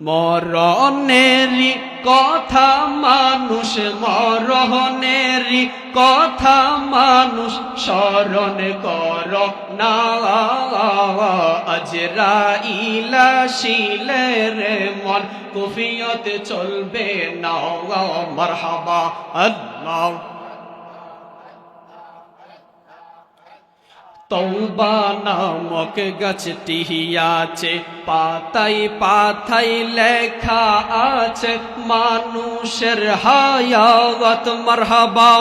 মরণেরই কথা মানুষ, মরণেরই কথা মানুষ স্মরণ কর না। আজরাইল আসিলে রে মন কুফিয়ত চলবে না। মারহাবা আল্লাহ। তওবা নামক গাছটি আছে, পাতায় পাতায় লেখা আছে মানুষের হায়াত। মারহাবা।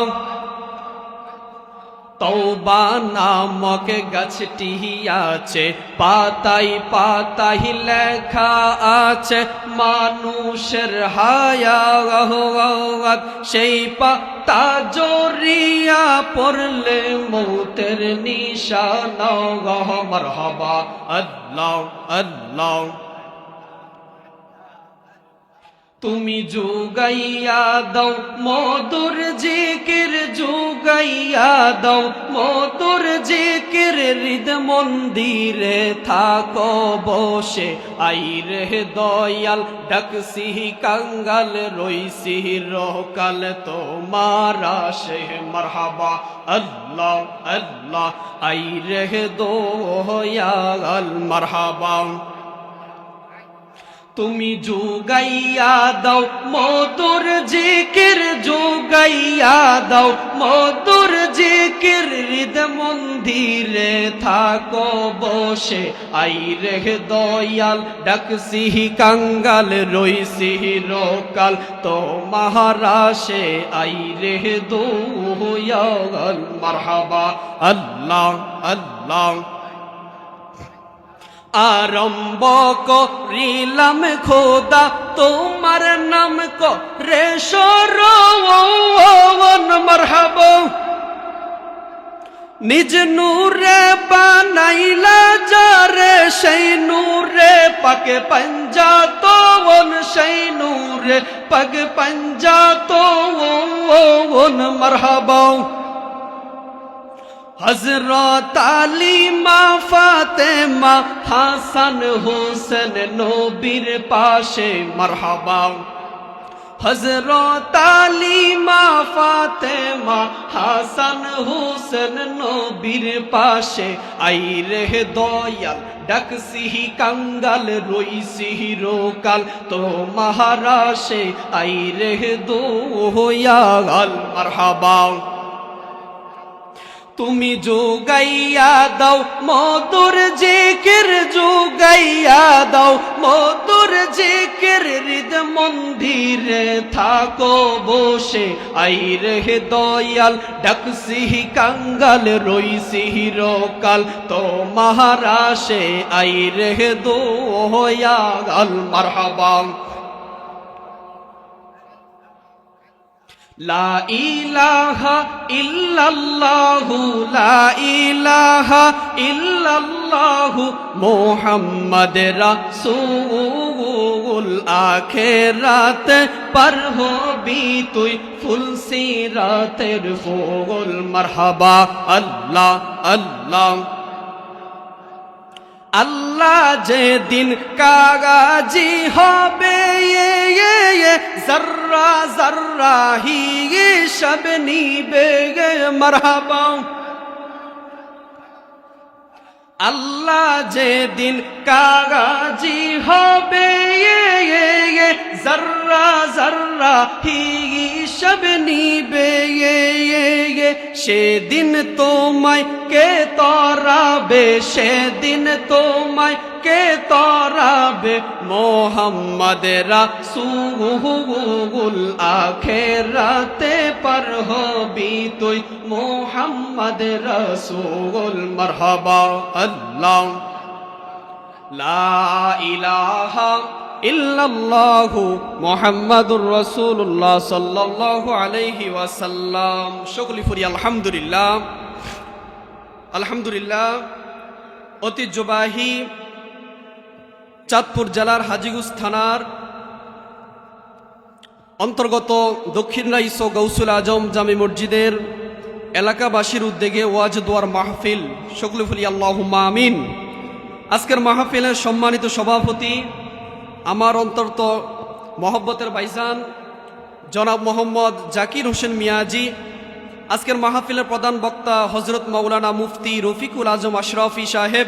তওবা নামক গাছটি আছে, পাতায় পাতায় লেখা আছে মানুষের হায়াত। সেই পাতা জড়িয়া পড়লে মৌতের নিশানা। মারহাবা আল্লাহ আল্লাহ। তুমি জুগাইয়া দাও মধুর জিকির, জুগাইয়া দাও মধুর জিকির। হৃদ মন্দিরে থাকো বসে, আইরে দয়াল ডাকসি কাঙ্গাল, রইসি রকাল তোমার আসে। মারহাবা আল্লাহ আল্লাহ। আইরে দয়াল মারহাবা। তুমি জুগাইয়া দাও মধুর জিকির, জুগাইয়া দাও মধুর জিকির। হৃদ মন্দিরে থাকো বসে, আইরে দয়াল ডাকসি কাঙ্গাল, রইসি রকাল তোমার আসে। আইরে দয়াল মারহাবা আল্লাহ আল্লাহ। আরম্ভ করিলাম খোদা তোমার নাম করে শরণ। মারহাবা। নিজ নূরে বানাইলা যারে, সেই নূরে পাকে পঞ্জাতন, সেই নূরে পাক পঞ্জাতন। মারহাবা। হযরত আলী মা ফাতেমা হাসান হোসেন নবীর পাশে। মারহাবা। হযরত আলী মা ফাতেমা হাসান হোসেন নবীর পাশে, আইরে দয়াল ডাকসি কাঙ্গাল, রইসি রকাল তোমার আসে। আইরে দয়াল মারহাবা। তুমি জুগাইয়া দাও মধুর জিকির, জুগাইয়া দাও মধুর জিকির। হৃদ মন্দিরে থাকো বসে, আইরে দয়াল ডাকসি কাঙ্গাল, রইসি রকাল তোমার আসে। আইরে দয়াল মারহাবা। লা ইলাহা ইল্লাল্লাহু, লা ইলাহা ইল্লাল্লাহু মুহাম্মদ রাসূল। আখিরাত পার হবি তুই ফুল সিরাতের ফুল। মারহাবা আল্লাহ আল্লাহ। আল্লাহ যেদিন কাগাজি হবে, জর্রা জর্রা হিসাব নিবে। মারহাবা। আল্লাহ যেদিন কাগাজি হবে, জর্রা জর্রা হিসাব নিবে। সেদিন তোমায় কে তরাবে, সেদিন তোমায় কে তরাবে মোহাম্মদ রাসূল। আখিরাতে পার হবি তুই মোহাম্মদ রাসূল। মারহাবা আল্লাহ। লা ইলাহা ইল্লাল্লাহু মুহাম্মাদুর রাসূলুল্লাহ সাল্লাল্লাহু আলাইহি ওয়াসাল্লাম। সকলে পড়ি আলহামদুলিল্লাহ আলহামদুলিল্লাহ। ঐতিহ্যবাহী চাঁদপুর জেলার হাজীগঞ্জ থানার অন্তর্গত দক্ষিণ রাইস গৌসুল আজম জামে মসজিদের এলাকাবাসীর উদ্যোগে ওয়াজ দোয়ার মাহফিল। সকলে বলি আল্লাহুম্মা আমিন। আজকের মাহফিলের সম্মানিত সভাপতি আমার অন্তর্ত মহব্বতের ভাইজান জনাব মোহাম্মদ জাকির হোসেন মিয়াজি, আজকের মাহফিলের প্রধান বক্তা হজরত মাওলানা মুফতি রফিকুল আজম আশরাফি সাহেব,